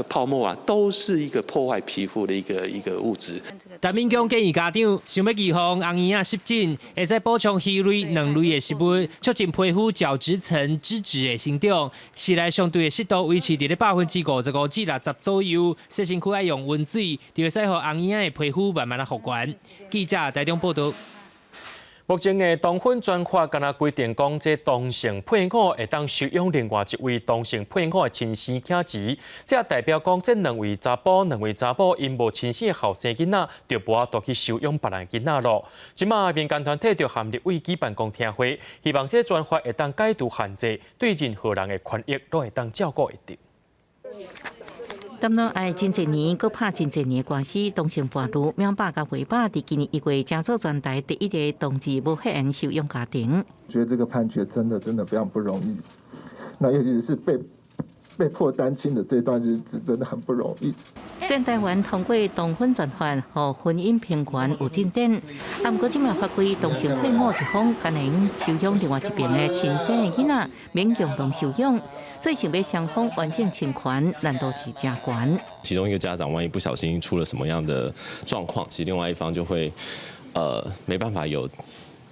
泡沫啊，都是一个破坏皮肤的一个物质。陈民强建议家长想要预防红婴仔湿疹，会使补充硒类、2类的食物，促进皮肤角质层脂质的生长，室内相对的湿度维持在55%至60%左右。洗身躯爱用温水，就会使让红婴仔的皮肤慢慢的复原。记者台中报道。目前的同婚专法敢若规定讲，这同性配偶会当收养另外一位同性配偶的亲生囝子，这也代表讲这2位查甫因无亲生的后生囡仔，就无法度去收养别人囡仔咯。即马民间团体就含立委举办公听会，希望这专法会当解除限制，对任何人的权益都会当照顾会到。谈论爱真侪年，佮拍真侪年的官司，同性伴侣苗爸甲回爸伫今年1月江苏全台第1个同志无血缘收养家庭。觉得这个判决真的非常不容易，那尤其是被迫单亲的这段日子，真的很不容易。全台湾通过同婚专法，和婚姻平权有进展。不过，今麦法规同性配偶一方可能收养另外一边的亲生的囡仔，免共同收养。所以想要双方完整侵权，难度是加悬。其中一个家长万一不小心出了什么样的状况，其实另外一方就会没办法有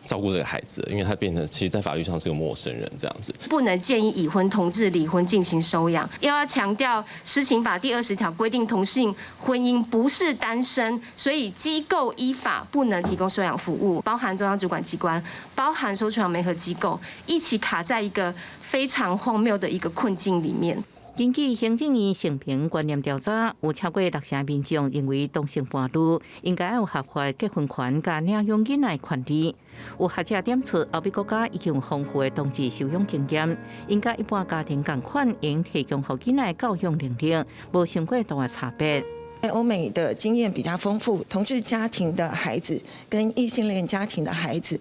照顾这个孩子，因为他变成其实在法律上是个陌生人这样子。不能建议已婚同志离婚进行收养，又要强调施行法第20条规定同性婚姻不是单身，所以机构依法不能提供收养服务，包含中央主管机关，包含收养媒合机构，一起卡在一个非常荒谬的一个困境里面。根据行政院性平观念调查，有超过60%民众认为同性伴侣应该有合法结婚权甲领养囡仔的权利。有学者点出，欧美国家已经有丰富的同志收养经验，应该一般家庭同款，应提供给囡仔教育能力，无伤过大的差别。欧美的经验比较丰富，同志家庭的孩子跟异性恋家庭的孩子。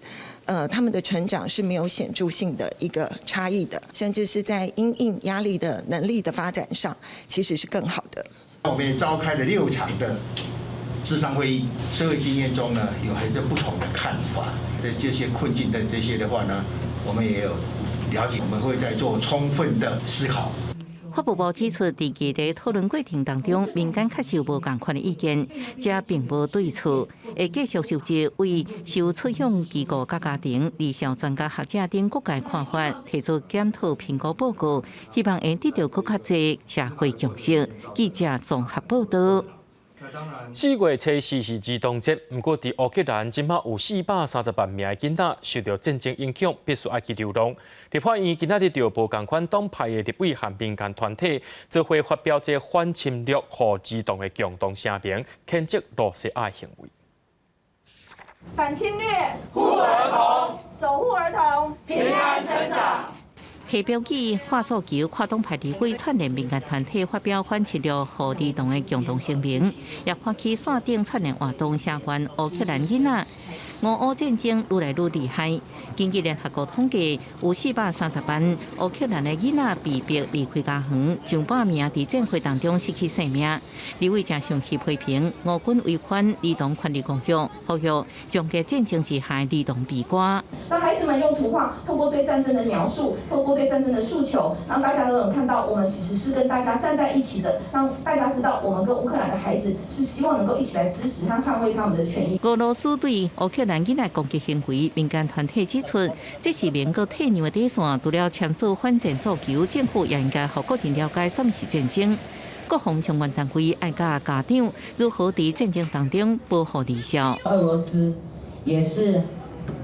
他们的成长是没有显著性的一个差异的，甚至是在因应压力的能力的发展上，其实是更好的。我们也召开了6场的諮商会议，社会经验中呢有很多不同的看法，这些困境的这些的话呢，我们也有了解，我们会再做充分的思考。法务部指出，在议题讨论过程当中，民间确实有无共款的意见，这并无对错，会继续收集为受出养机构甲家庭、理想专家学者等各界看法，提出检讨评估报告，希望会得到更较侪社会共识。记者综合报道。4月初4是儿童节，不过在乌克兰，今麦有430万名的囡仔受到战争影响，必须爱去流浪。立法院今仔日就无共款党派的立委和民间团体，做伙发表这反侵略、和儿童的共同声明，谴责罗西亚行为。反侵略，护儿童，守护儿童，平安成长。提标语、话诉求跨党派立委串联民间团体发表反侵略和儿童的共同声明，也发起线顶串联活动，声援乌克兰囡仔。俄乌战争愈来愈厉害，根据联合国统计，有430万乌克兰的囡仔被迫离开家园，上百名在战火当中失去性命。立委正上去批评俄军违反儿童权利公约，呼吁终结战争之下儿童悲歌。让孩子们用图画，透过对战争的描述，透过对战争的诉求，让大家都能看到我们其实是跟大家站在一起的，让大家知道我们跟乌克兰的孩子是希望能够一起来支持和捍卫他们的权益。俄罗斯对乌克兰囡仔攻击行为，民间团体指出，这是免过退让的底线。除了签署反战诉求，政府也应该让国人了解什么是战争。各方相关单位爱教家长如何在战争当中保护儿少。俄罗斯也是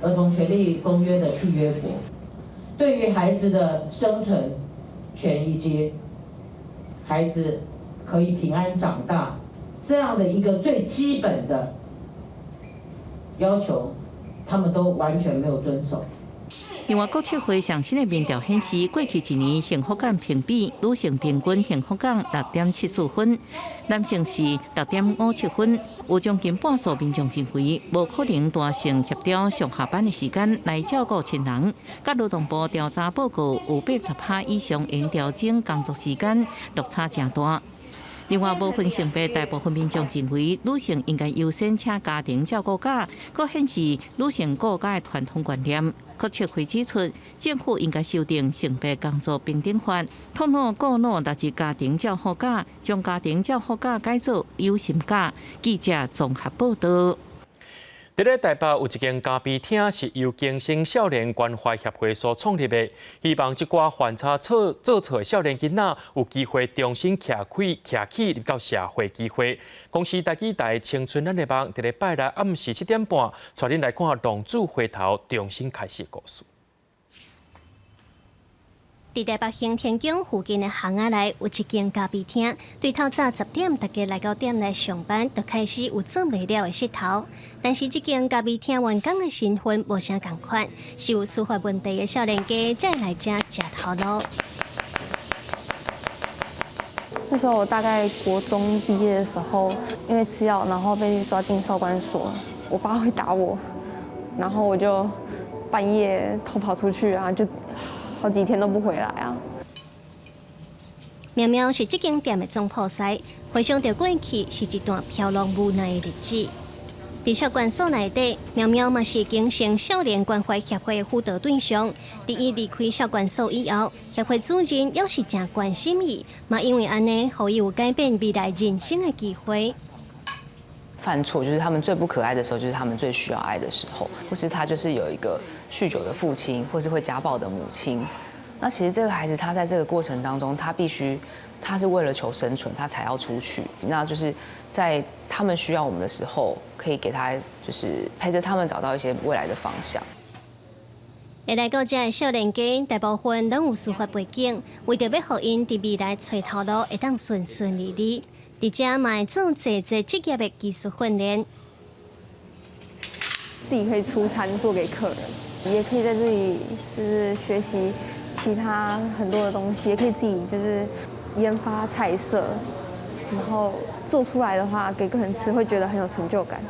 儿童权利公约的缔约国，对于孩子的生存权以及孩子可以平安长大这样的一个最基本的要求，他们都完全没有遵守。另外，国测会上新的民调显示，过去一年幸福感评比，女性平均幸福感6.74分，男性是6.57分。有将近半数民众认为，无可能单性协调上下班的时间来照顾亲人。甲劳动部调查报告有80%以上应调整工作时间，落差真大。另外，无分性别，大部分民众认为女性应该优先请家庭照顾假，佫显示女性顾假的传统观念。国测会指出，政府应该修订性别工作平等法，统统顾脑落入家庭照护假，将家庭照护假改做有薪假。记者综合报道。伫咧台北有一间咖啡厅是由京星少年关怀协会所创立的，希望即寡犯差做错的少年囡仔有机会重新徛起入到社会机会。公司台记台青春咱的梦，伫咧拜日暗时7点半，带恁来看浪子回头重新开始的故事。伫台北行天宫附近的巷仔内有一间咖啡厅，对头早10点大家来到店内上班，就开始有做未了的势头。但是这间咖啡厅员工的身份无啥共款，是有司法问题的少年家才来这吃头路。那时候我大概国中毕业的时候，因为吃药，然后被抓进少管所，我爸会打我，然后我就半夜偷跑出去啊，就好几天都不回来啊。苗苗是这间店的总铺师，回想到过去是一段飘浪无奈的日子。在少管所内底，苗苗嘛是京星少年关怀协会的辅导对象。在伊离开少管所以后，协会主任也是真关心伊，嘛因为安尼，互伊有改变未来人生的机会。犯错就是他们最不可爱的时候，就是他们最需要爱的时候，或是他就是有一个酗酒的父亲，或是会家暴的母亲。那其实这个孩子他在这个过程当中，他是为了求生存，他才要出去。那就是在他们需要我们的时候，可以给他就是陪着他们找到一些未来的方向。会来到这的少年家，大部分拢有司法背景，为着要互因伫未来找头路会当顺顺利利。伫这嘛会做侪职业的技术训练，自己可以出餐做给客人，也可以在这里就是学习其他很多的东西，也可以自己就是研发菜色，然后做出来的话给客人吃，会觉得很有成就感。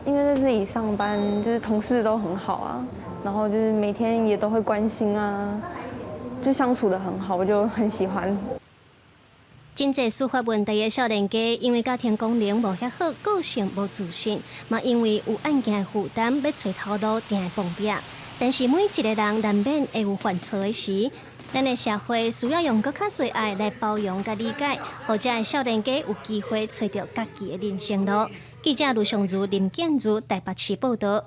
因为在这里上班，就是同事都很好啊，然后就是每天也都会关心啊，就相处得很好，我就很喜欢。真侪司法问题的少年家，因为家庭功能无遐好，个性无自信，嘛因为有案件负担，要找头路定会碰壁。但是每一个人难免会有犯错的时，咱的社会需要用更较侪爱来包容甲理解，或者少年家有机会找到家己的人生路。记者卢尚如、林建如台北市报道。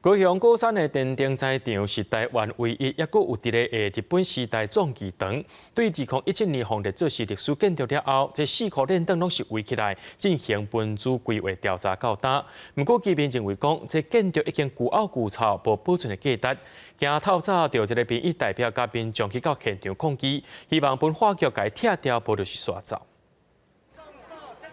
高雄高山的电动载场是台湾唯一也阁有伫咧日本时代撞击场。对2017年皇帝做是历史建筑了后，这4颗电灯拢是围起来进行分组规划调查到呾。不过，居民认为讲，这建筑已经旧凹旧臭，无保存的价值。惊透早着一个民意代表甲民众去到现场抗议，希望本化局该拆掉，无就是刷走。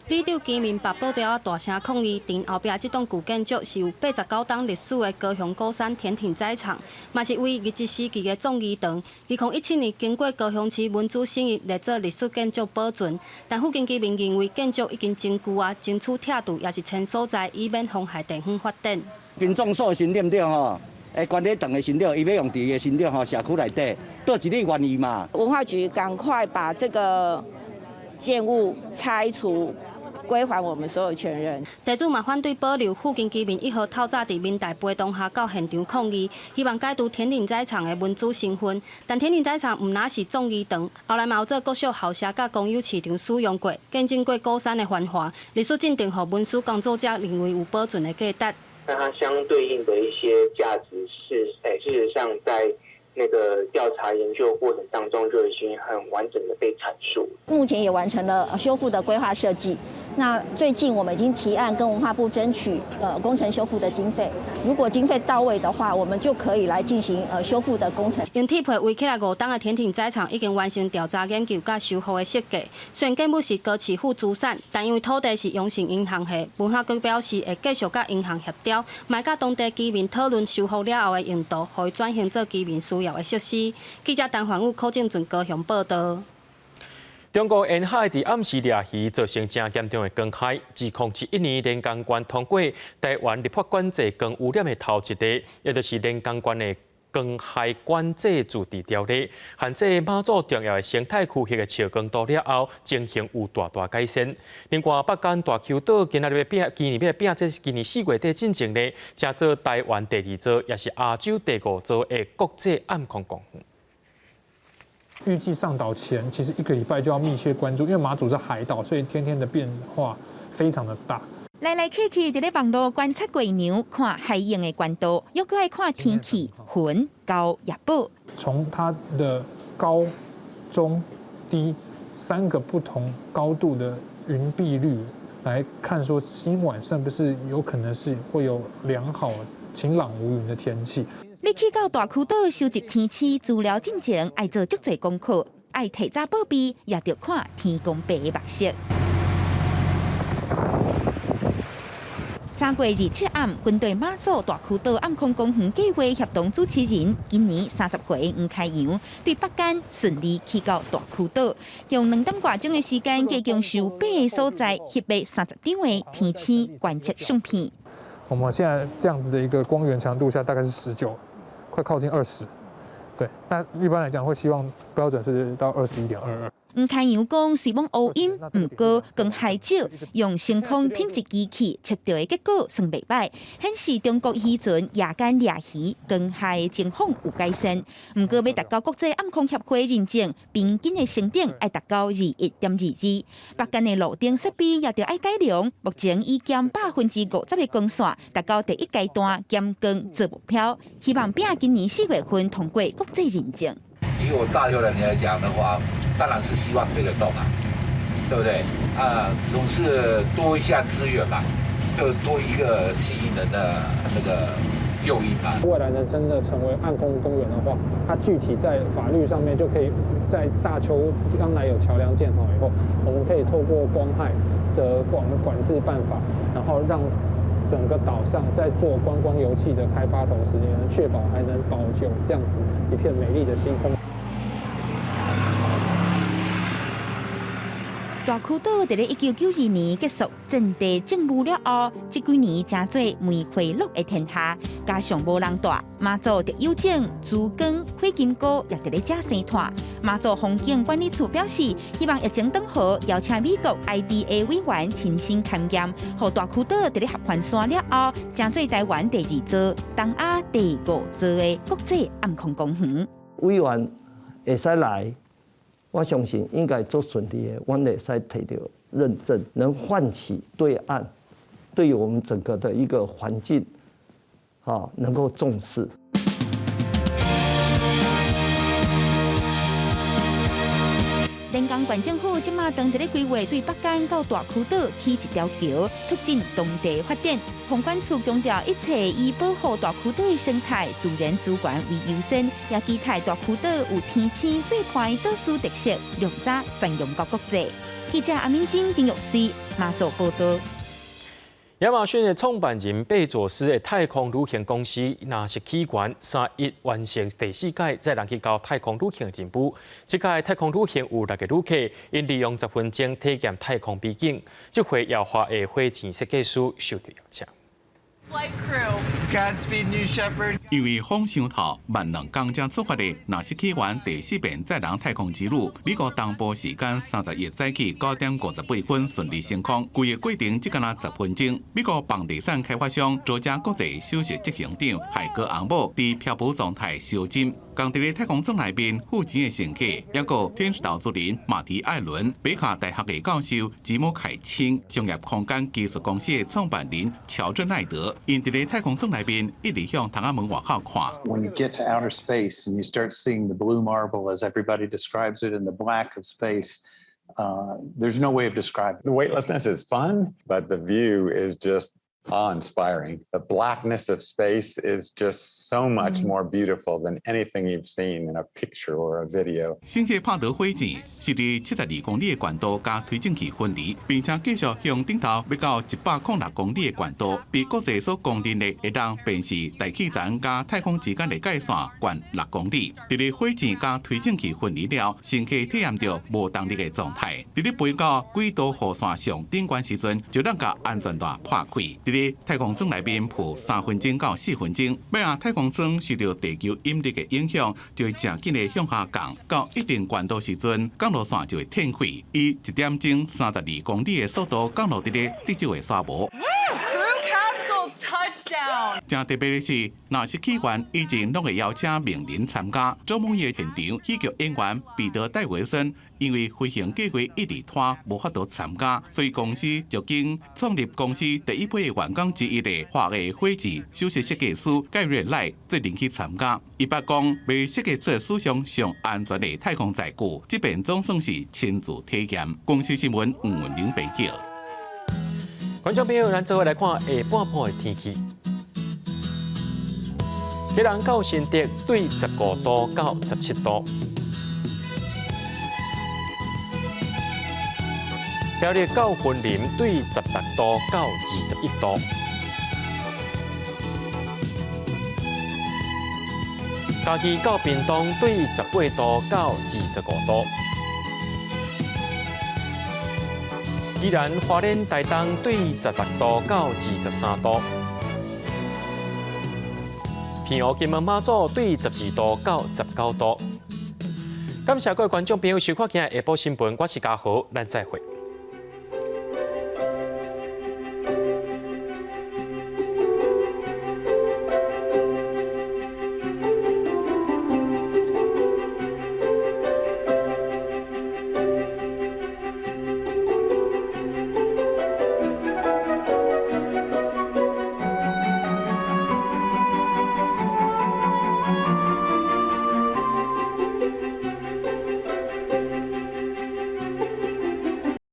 李州居民把报条大声抗议，顶后壁这栋旧建筑是有89档历史的高雄高山田径载场，嘛是为日治时期的撞击场。2017年经过高雄市文资审议来做历史建筑保存，但附近居民认为建筑已经真旧啊，争取拆除也是前所在，以免妨害地方发展。民众所心念着吼，管理层的心念，伊要用伫个心念吼社区内底，倒一个愿意嘛。文化局赶快把这个建物拆除。归还我们所有权人。地主嘛反对保留，附近居民1号透早伫民代陪同下到现场抗议，希望解除田径载场的文资身份。但田径载场唔哪是撞击场，后来嘛有做国小校舍甲公有市场使用过，见证过高山的繁华。历史鉴定和文书工作者认为有保存的价值。那它相对应的一些价值是，事实上在那个调查研究过程当中就已经很完整的被阐述。目前也完成了修复的规划设计。那最近我们已经提案跟文化部争取工程修复的经费。如果经费到位的话，我们就可以来进行修复的工程。用铁皮围起来5档的田径载场已经完成调查研究甲修复的设计。虽然建物是高市府资产，但因为土地是永信银行下，文化局表示会继续甲银行协调，卖甲当地居民讨论修复了后的用途，可以转型做居民需要的设施。记者陈焕武、柯正俊高雄报道。中国沿海伫暗时掠鱼，造成真严重的光害。2011年，连江县通过台湾立法管制光污染的头一例，也就是连江县的光害管制自治条例，限制马祖重要的生态区域的超光度了后，情形有大大改善。另外，北港大坵岛今年要拼，这是今年4月底进行的，正做台湾第2座，也是亚洲第5座的国际暗空公园。预计上岛前，其实1个礼拜就要密切关注，因为马祖是海岛，所以天天的变化非常的大。来来去去，伫咧网络观察月娘，看海洋的关度，又搁爱看天气、云、高、夜报。从它的高、中、低3个不同高度的云蔽率来看，说今晚是不是有可能是会有良好、晴朗无云的天气。要去到大坵岛收集天气资料进前，爱做足侪功课，爱提早报备，也着看天公伯的目色。3月27暗，军队马祖大坵岛暗空公园计划协同主持人，今年30回黄开洋，对北间顺利去到大坵岛，用2点多钟的时间，加强受8个所在翕拍30张的天气观测相片。我们现在这样子的一个光源强度下，大概是19，快靠近20。对，那一般来讲会希望标准是到21.22。黄开洋讲，希望乌音，不过光害少，用星空品质机器测到的结果算袂歹，显示中国渔船夜间掠鱼光害的情况有改善。不过要达到国际暗空协会认证，平均的升顶要达到21.22。北间的路灯设备也着爱改良，目前已减50%的光线，达到第1阶段减光做目标，希望拼今年4月份通过国际认证。以我大有人来讲的话，当然是希望推得动啊，对不对？总是多一项资源嘛，就多一个吸引人的那个诱因嘛。未来能真的成为暗空公园的话，它具体在法律上面就可以在大邱将来有桥梁建好以后，我们可以透过光害的管制办法，然后让整个岛上在做观光油气的开发同时，也能确保还能保有这样子一片美丽的星空。大坵岛在1992年结束征地政务了后，这几年真多煤灰绿的天下，加上无人带，马祖特有种珠江、火金菇也在咧这生态。马祖风景管理处表示，希望疫情等好，邀请美国 IDA 委员亲身勘验，和大坵岛在咧合环山了后，将做台湾第2座、东亚第5座的国际暗空公园。委员会使来，我相信应该做顺利的，我会使摕到认证，能唤起对岸对于我们整个的一个环境，能够重视。连江县政府即马当伫咧规划对北港到大坵岛起一条桥，促进当地发展。风管处强调，一切以保护大坵岛的生态、自然资源为优先，也期待大坵岛有天青最快岛屿特色，良早善用到国际。记者阿明金、丁玉思马祖报道。亚马逊的创办人贝佐斯的太空旅行公司，若是起源3月完成第4届载人去到太空旅行的任务。这届太空旅行有6个旅客，因利用10分钟体验太空美景。这回耀华的火箭设计师受到邀请。Flight crew. Godspeed, New Shepard. 因为风伤透，万能工匠出发的纳什起源第4遍载人太空之旅，美国东部时间30日早起9点58分顺利升空，规个过程只干那10分钟。美国房地产开发商卓家国际首席执行长海格昂某伫漂浮状态收金。刚伫咧太空舱内面付钱的乘客，也有天使投资人马蒂艾伦、北卡大学的教授吉姆凯钦、商业空间技术公司的创办人乔治奈德，因伫咧太空舱内面一直向窗仔门外口看。When you get to outer space and you start seeing the blue marble, as everybody describes it, and the black of space, there's no way of describing it. The weightlessness is fun, but the view is just awe-inspiring. The blackness of space is just so much more beautiful than anything you've seen in a picture or a video. 星界帕德火箭是伫72公里的管道加推进器分离，并且继续向顶头要到106公里的管道，被国际所公认的会当便是大气层加太空之间的界线悬6公里。伫咧火箭加推进器分离了，乘客体验到无动力的状态。伫咧飞到轨道弧线上顶端时阵，就能甲安全带破开。太空舱内面浮3分钟到4分钟，要太空舱受到地球引力的影响，就会正紧的向下降，到一定高度时阵，降落伞就会天开，以1点钟32公里的速度降落伫咧地球的沙漠。Crew capsule touchdown. 正特别的是，纳什起源已经拢会邀请名人参加。周末夜现场，喜剧演员彼得·戴维森因为飞行计划一直拖，无法度参加，所以公司就经创立公司第一批员工之一的华裔火箭首席设计师盖瑞·赖责任去参加。伊捌讲要设计出史上上安全的太空载具，这边总算是亲自体验。公司新闻吴文玲报道。观众朋友，咱做伙来看下半晡的天气。宜兰到新竹对15度到17度，苗栗到云林对16度到21度，嘉义到屏东对18度到25度。宜兰花莲台东对16度到23度，平湖金门马祖对12度到19度。感谢各位观众朋友收看今日下晡新闻，我是嘉豪，咱再会。